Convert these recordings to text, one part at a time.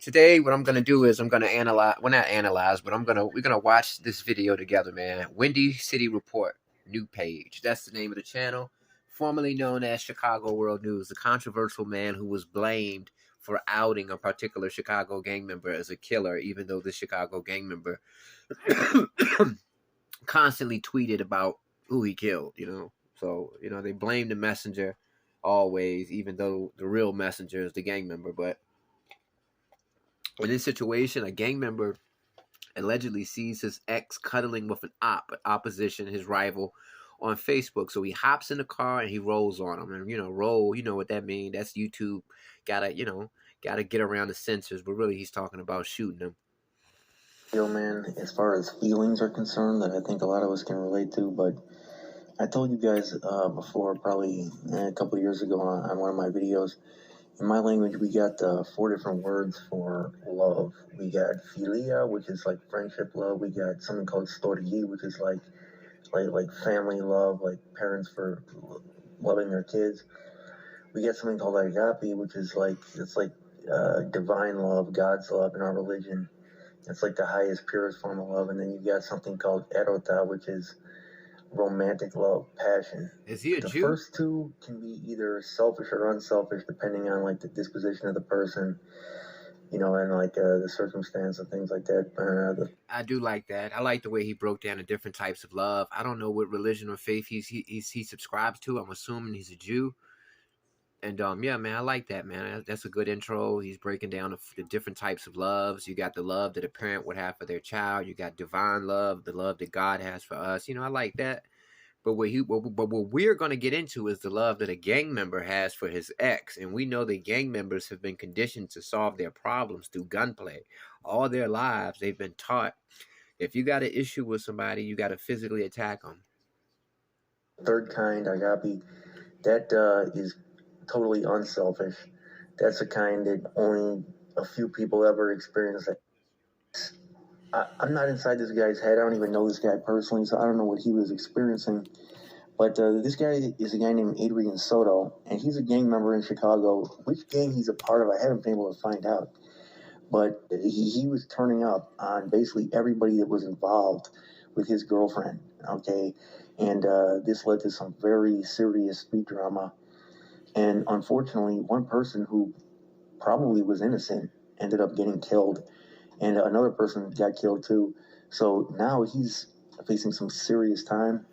Today, what I'm gonna do is I'm gonna analyze. Well, not analyze, but we're gonna watch this video together, man. Windy City Report, new page. That's the name of the channel, formerly known as Chicago World News. The controversial man who was blamed for outing a particular Chicago gang member as a killer, even though the Chicago gang member constantly tweeted about who he killed. So they blame the messenger always, even though the real messenger is the gang member, but in this situation, a gang member allegedly sees his ex cuddling with an opposition, his rival, on Facebook. So he hops in the car and he rolls on him. And roll, you know what that means. That's YouTube. Gotta get around the censors. But really, he's talking about shooting him. Yo, man, as far as feelings are concerned, that I think a lot of us can relate to, but I told you guys before, probably a couple of years ago on one of my videos, in my language, we got 4 different words for love. We got philia, which is like friendship love. We got something called storge, which is like family love, like parents for loving their kids. We got something called agape, which is it's like divine love, God's love in our religion. It's like the highest, purest form of love. And then you've got something called erota, which is romantic love, passion. Is he a The Jew? first two can be either selfish or unselfish, depending on like the disposition of the person, and like the circumstance and things like that. I do like that. I like the way he broke down the different types of love. I don't know what religion or faith he subscribes to. I'm assuming he's a Jew. And yeah, man, I like that, man. That's a good intro. He's breaking down the different types of loves. You got the love that a parent would have for their child. You got divine love, the love that God has for us. I like that. But what we're going to get into is the love that a gang member has for his ex. And we know that gang members have been conditioned to solve their problems through gunplay. All their lives, they've been taught if you got an issue with somebody, you got to physically attack them. Third kind, agape, that is totally unselfish. That's a kind that only a few people ever experience. I'm not inside this guy's head. I don't even know this guy personally, so I don't know what he was experiencing. But this guy is a guy named Adrian Soto, and he's a gang member in Chicago. Which gang he's a part of, I haven't been able to find out. But he was turning up on basically everybody that was involved with his girlfriend, okay? And this led to some very serious street drama. And unfortunately, one person who probably was innocent ended up getting killed, and another person got killed too. So now he's facing some serious time.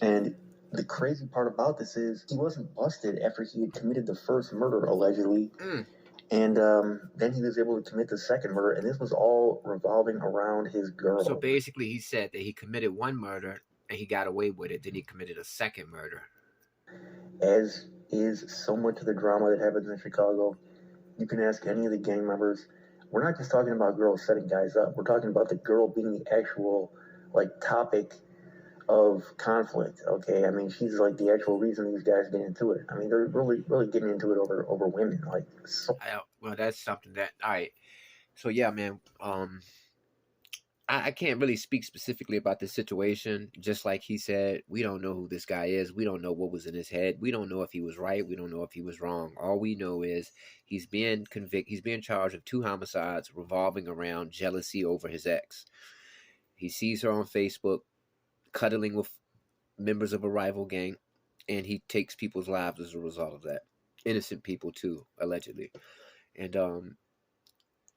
And the crazy part about this is he wasn't busted after he had committed the first murder, allegedly. And then he was able to commit the second murder, and this was all revolving around his girl. So basically, he said that he committed one murder and he got away with it. Then he committed a second murder. As is so much of the drama that happens in Chicago, you can ask any of the gang members. We're not just talking about girls setting guys up. We're talking about the girl being the actual topic of conflict. Okay, I mean, she's like the actual reason these guys get into it. I mean, they're really getting into it over women. Well, that's something that all right. So yeah, man. I can't really speak specifically about this situation. Just like he said, we don't know who this guy is. We don't know what was in his head. We don't know if he was right. We don't know if he was wrong. All we know is he's being convicted. He's being charged of 2 homicides revolving around jealousy over his ex. He sees her on Facebook cuddling with members of a rival gang, and he takes people's lives as a result of that. Innocent people too, allegedly. And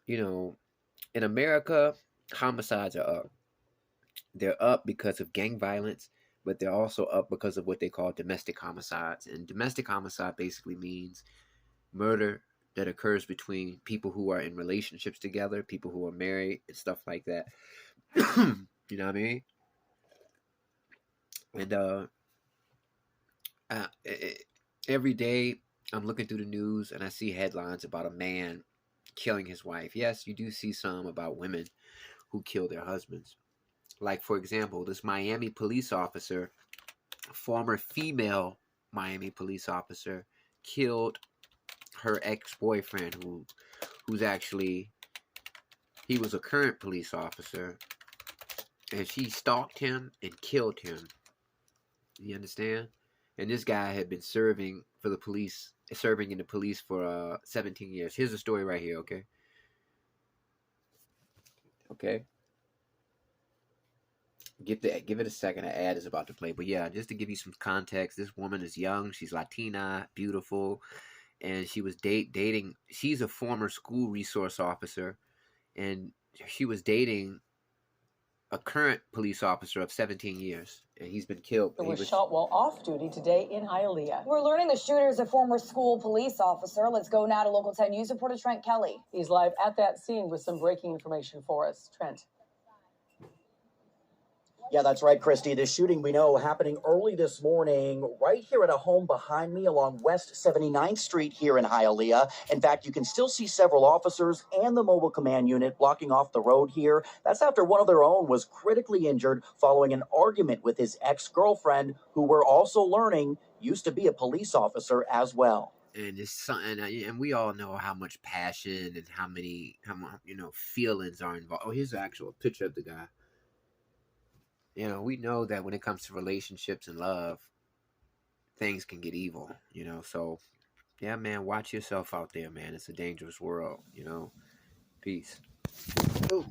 in America, homicides are up. They're up because of gang violence, but they're also up because of what they call domestic homicides. And domestic homicide basically means murder that occurs between people who are in relationships together, people who are married, and stuff like that. You know what I mean? And every day I'm looking through the news and I see headlines about a man killing his wife. Yes, you do see some about women who kill their husbands. Like, for example, this Miami police officer, former female Miami police officer, killed her ex-boyfriend, who's actually, he was a current police officer, and she stalked him and killed him. You understand? And this guy had been serving in the police for 17 years. Here's the story right here, okay? Okay. Give it a second. An ad is about to play, but yeah, just to give you some context, this woman is young. She's Latina, beautiful, and she was dating. She's a former school resource officer, and she was dating a current police officer of 17 years, and he's been killed. Who He was was shot while off duty today in Hialeah. We're learning the shooter is a former school police officer. Let's go now to Local 10 News reporter Trent Kelly. He's live at that scene with some breaking information for us. Trent. Yeah, that's right, Christy. The shooting we know happening early this morning right here at a home behind me along West 79th Street here in Hialeah. In fact, you can still see several officers and the mobile command unit blocking off the road here. That's after one of their own was critically injured following an argument with his ex-girlfriend, who we're also learning used to be a police officer as well. and it's something, and we all know how much passion and how much feelings are involved. Oh, here's an actual picture of the guy. We know that when it comes to relationships and love, things can get evil, so yeah, man, watch yourself out there, man. It's a dangerous world. Peace. Ooh.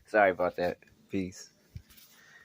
Sorry about that. Peace.